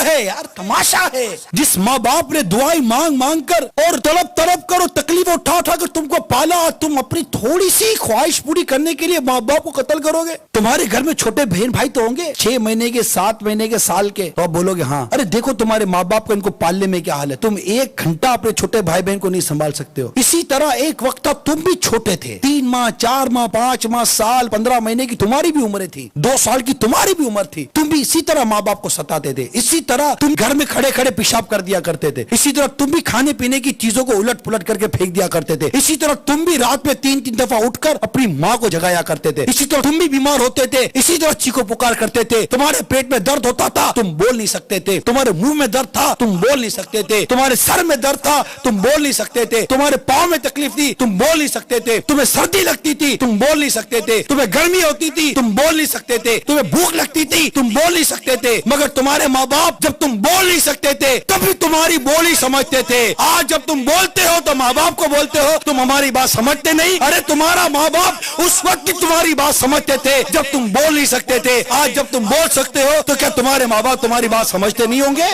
है यार, तमाशा है। जिस माँ बाप ने दुआएं मांग मांग कर और तड़प तड़प कर और तकलीफ उठा उठा कर तुमको पाला, तुम अपनी थोड़ी सी ख्वाहिश पूरी करने के लिए माँ बाप को कत्ल करोगे। तुम्हारे घर में छोटे बहन भाई तो होंगे, 6 महीने के, 7 महीने के, साल के, तो आप बोलोगे हाँ अरे देखो तुम्हारे माँ बाप का इनको पालने में क्या हाल है, तुम 1 घंटा अपने छोटे भाई बहन को नहीं संभाल सकते हो। इसी तरह एक वक्त था तुम भी छोटे थे, 3 माह, 4 माह, 5 माह, साल, 15 महीने की तुम्हारी भी उम्र थी, 2 साल की तुम्हारी भी उम्र थी। तुम भी इसी तरह माँ बाप को सताते थे, इसी तरह तुम घर में खड़े खड़े पेशाब कर दिया करते थे, इसी तरह तुम भी खाने पीने की चीजों को उलट पुलट करके फेंक दिया करते थे, इसी तरह तुम भी रात में 3-3 दफा उठकर अपनी माँ को जगाया करते थे, इसी तरह तुम भी बीमार होते थे, इसी तरह चीखो पुकार करते थे। तुम्हारे पेट में दर्द होता था, तुम बोल नहीं सकते थे, तुम्हारे मुंह में दर्द था, तुम बोल नहीं सकते थे, तुम्हारे सर में दर्द था, तुम बोल नहीं सकते थे, तुम्हारे पाँव में तकलीफ थी, तुम बोल नहीं सकते थे, तुम्हें सर्दी लगती थी, तुम बोल नहीं सकते थे, तुम्हें गर्मी होती थी, तुम बोल नहीं सकते थे, तुम्हें भूख लगती थी, तुम बोल नहीं सकते थे। मगर तुम्हारे माँ बाप जब तुम बोल नहीं सकते थे तब भी तुम्हारी बोली समझते थे। आज जब तुम बोलते हो तो माँ बाप को बोलते हो तुम हमारी बात समझते नहीं। अरे तुम्हारा माँ बाप उस वक्त भी तुम्हारी बात समझते थे जब तुम बोल नहीं सकते थे। आज जब तुम बोल सकते हो तो क्या तुम्हारे माँ बाप तुम्हारी बात समझते नहीं होंगे?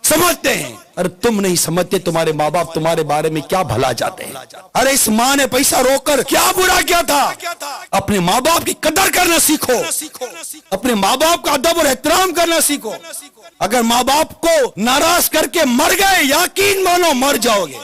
समझते हैं। अरे तुम नहीं समझते तुम्हारे माँ बाप तुम्हारे बारे में क्या भला चाहते हैं। अरे इस माँ ने पैसा रोककर क्या बुरा किया था? अपने माँ बाप की कदर करना सीखो, अपने माँ बाप का अदब और एहतराम करना सीखो। अगर माँ बाप को नाराज करके मर गए, यकीन मानो मर जाओगे।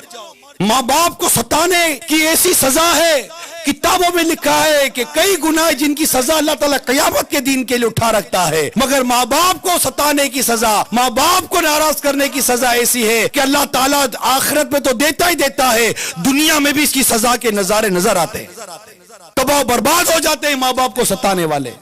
माँ बाप को सताने की ऐसी सजा है, किताबों में लिखा है कि कई गुनाह जिनकी सजा अल्लाह ताला क़यामत के दिन के लिए उठा रखता है, मगर माँ बाप को सताने की सजा, माँ बाप को नाराज करने की सजा ऐसी है कि अल्लाह ताला आखिरत में तो देता ही देता है, दुनिया में भी इसकी सजा के नजारे नजर आते हैं। तबाह बर्बाद हो जाते हैं माँ बाप को सताने वाले।